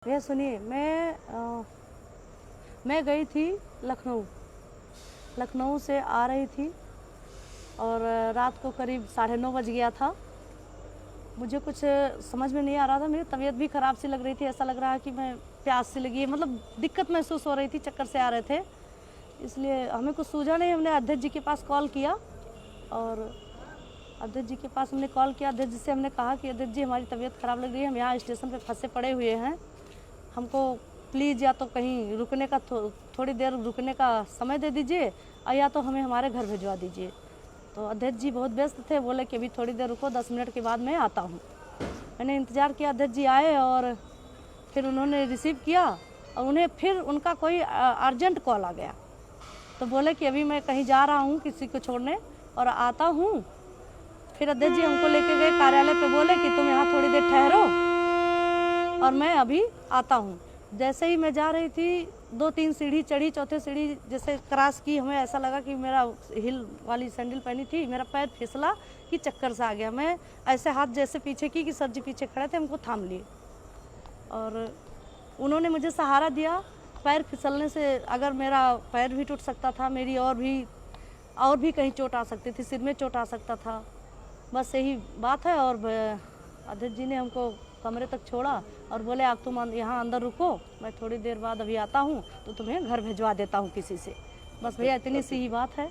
भैया सुनिए, मैं गई थी लखनऊ से आ रही थी और रात को करीब 9:30 बज गया था। मुझे कुछ समझ में नहीं आ रहा था, मेरी तबीयत भी ख़राब सी लग रही थी, ऐसा लग रहा है कि मैं प्यास सी लगी है, मतलब दिक्कत महसूस हो रही थी, चक्कर से आ रहे थे, इसलिए हमें कुछ सूझा नहीं। हमने अध्यक्ष जी के पास कॉल किया और अध्यक्ष जी के पास हमने कॉल किया। अध्यक्ष जी से हमने कहा कि अध्यक्ष जी हमारी तबीयत ख़राब लग रही है, हम यहाँ स्टेशन पे फंसे पड़े हुए हैं, हमको प्लीज़ या तो कहीं रुकने का थोड़ी देर रुकने का समय दे दीजिए और या तो हमें हमारे घर भिजवा दीजिए। तो अध्यक्ष जी बहुत व्यस्त थे, बोले कि अभी थोड़ी देर रुको, 10 मिनट के बाद मैं आता हूँ। मैंने इंतज़ार किया, अध्यक्ष जी आए और फिर उन्होंने रिसीव किया और उन्हें फिर उनका कोई अर्जेंट कॉल आ गया, तो बोले कि अभी मैं कहीं जा रहा हूँ किसी को छोड़ने और आता हूँ। फिर अध्यक्ष जी हमको लेके गए कार्यालय पे, बोले कि तुम यहाँ थोड़ी देर ठहरो और मैं अभी आता हूँ। जैसे ही मैं जा रही थी, 2-3 सीढ़ी चढ़ी, चौथे सीढ़ी जैसे क्रॉस की, हमें ऐसा लगा कि मेरा हिल वाली सैंडल पहनी थी, मेरा पैर फिसला कि चक्कर सा आ गया। मैं ऐसे हाथ जैसे पीछे की कि सर जी पीछे खड़े थे, हमको थाम लिए और उन्होंने मुझे सहारा दिया। पैर फिसलने से अगर मेरा पैर भी टूट सकता था, मेरी और भी कहीं चोट आ सकती थी, सिर में चोट आ सकता था, बस यही बात है। और अध्यक्ष जी ने हमको कमरे तक छोड़ा और बोले आप तुम यहाँ अंदर रुको, मैं थोड़ी देर बाद अभी आता हूँ तो तुम्हें घर भिजवा देता हूँ किसी से। बस भैया इतनी सी ही बात है,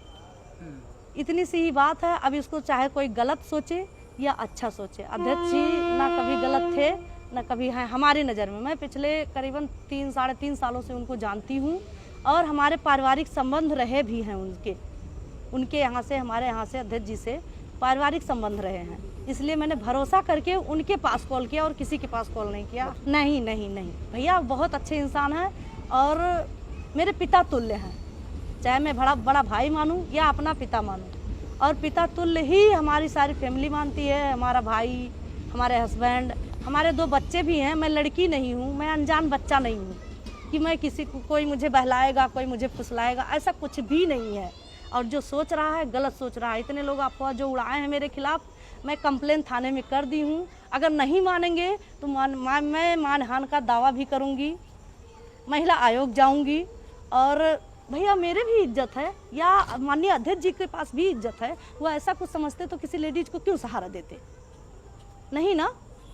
इतनी सी ही बात है। अब इसको चाहे कोई गलत सोचे या अच्छा सोचे, अध्यक्ष जी ना कभी गलत थे ना कभी हैं हमारी नज़र में। मैं पिछले करीबन 3-3.5 सालों से उनको जानती हूँ और हमारे पारिवारिक संबंध रहे भी हैं उनके यहाँ से, हमारे यहाँ से अध्यक्ष जी से पारिवारिक संबंध रहे हैं, इसलिए मैंने भरोसा करके उनके पास कॉल किया और किसी के पास कॉल नहीं किया। नहीं भैया बहुत अच्छे इंसान हैं और मेरे पिता तुल्य हैं, चाहे मैं बड़ा भाई मानूं या अपना पिता मानूं, और पिता तुल्य ही हमारी सारी फैमिली मानती है। हमारा भाई, हमारे हस्बैंड, हमारे 2 बच्चे भी हैं। मैं लड़की नहीं हूँ, मैं अनजान बच्चा नहीं हूँ कि मैं किसी को, कोई मुझे बहलाएगा, कोई मुझे फुसलाएगा, ऐसा कुछ भी नहीं है। और जो सोच रहा है गलत सोच रहा है। इतने लोग अफवाह जो उड़ाए हैं मेरे खिलाफ, मैं कंप्लेन थाने में कर दी हूँ। अगर नहीं मानेंगे तो मैं मानहानि का दावा भी करूँगी, महिला आयोग जाऊँगी। और भैया मेरे भी इज्जत है, या माननीय अध्यक्ष जी के पास भी इज्जत है। वो ऐसा कुछ समझते तो किसी लेडीज को क्यों सहारा देते? नहीं ना,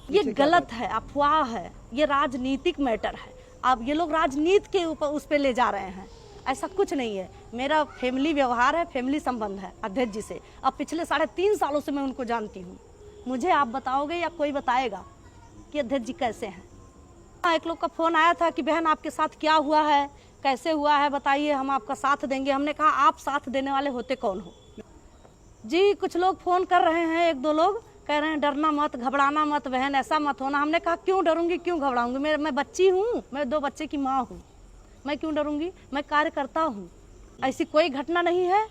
ये गलत है, अफवाह है, ये राजनीतिक मैटर है। अब ये लोग राजनीति के ऊपर उस पर ले जा रहे हैं, ऐसा कुछ नहीं है। मेरा फैमिली व्यवहार है, फैमिली संबंध है अध्यक्ष जी से। अब पिछले 3.5 सालों से मैं उनको जानती हूँ। मुझे आप बताओगे या कोई बताएगा कि अध्यक्ष जी कैसे हैं? एक लोग का फ़ोन आया था कि बहन आपके साथ क्या हुआ है, कैसे हुआ है, बताइए, हम आपका साथ देंगे। हमने कहा आप साथ देने वाले होते कौन हो जी? कुछ लोग फ़ोन कर रहे हैं, 1-2 लोग कह रहे हैं डरना मत, घबराना मत बहन, ऐसा मत होना। हमने कहा क्यों डरूंगी, क्यों घबराऊंगी? मैं बच्ची हूँ, मैं 2 बच्चे की माँ हूँ, मैं क्यों डरूंगी? मैं कार्यकर्ता हूँ, ऐसी कोई घटना नहीं है।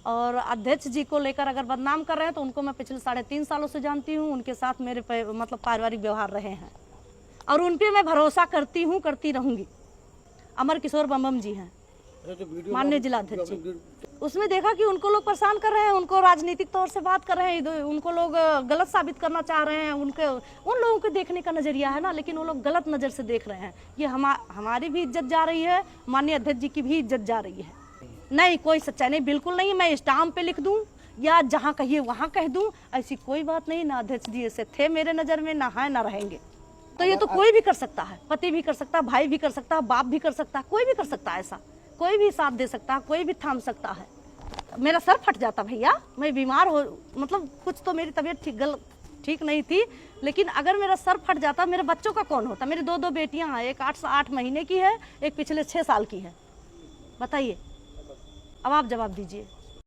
और अध्यक्ष जी को लेकर अगर बदनाम कर रहे हैं तो उनको मैं पिछले 3.5 सालों से जानती हूँ, उनके साथ मेरे मतलब पारिवारिक व्यवहार रहे हैं और उन पर मैं भरोसा करती हूँ, करती रहूँगी। अमर किशोर बम जी हैं माननीय जिलाध्यक्ष जी, उसमें देखा कि उनको लोग परेशान कर रहे हैं, उनको राजनीतिक तौर से बात कर रहे हैं, उनको लोग गलत साबित करना चाह रहे हैं। उन लोगों के देखने का नज़रिया है ना, लेकिन वो लोग गलत नज़र से देख रहे हैं। ये हमारी भी इज्जत जा रही है, माननीय अध्यक्ष जी की भी इज्जत जा रही है। नहीं, कोई सच्चाई नहीं, बिल्कुल नहीं। मैं स्टाम्प पे लिख दूं या जहाँ कहिए वहाँ कह दूं, ऐसी कोई बात नहीं। ना अध्यक्ष जी ऐसे थे मेरे नज़र में, ना है ना रहेंगे। तो ये तो कोई भी कर सकता है, पति भी कर सकता है, भाई भी कर सकता है, बाप भी कर सकता है, कोई भी कर सकता है। ऐसा कोई भी साथ दे सकता है, कोई भी थाम सकता है। मेरा सर फट जाता भैया, मैं बीमार हो, मतलब कुछ तो मेरी तबीयत ठीक नहीं थी, लेकिन अगर मेरा सर फट जाता, मेरे बच्चों का कौन होता? मेरी 2 बेटियां हैं, एक 8 महीने की है, एक पिछले 6 साल की है। बताइए, अब आप जवाब दीजिए।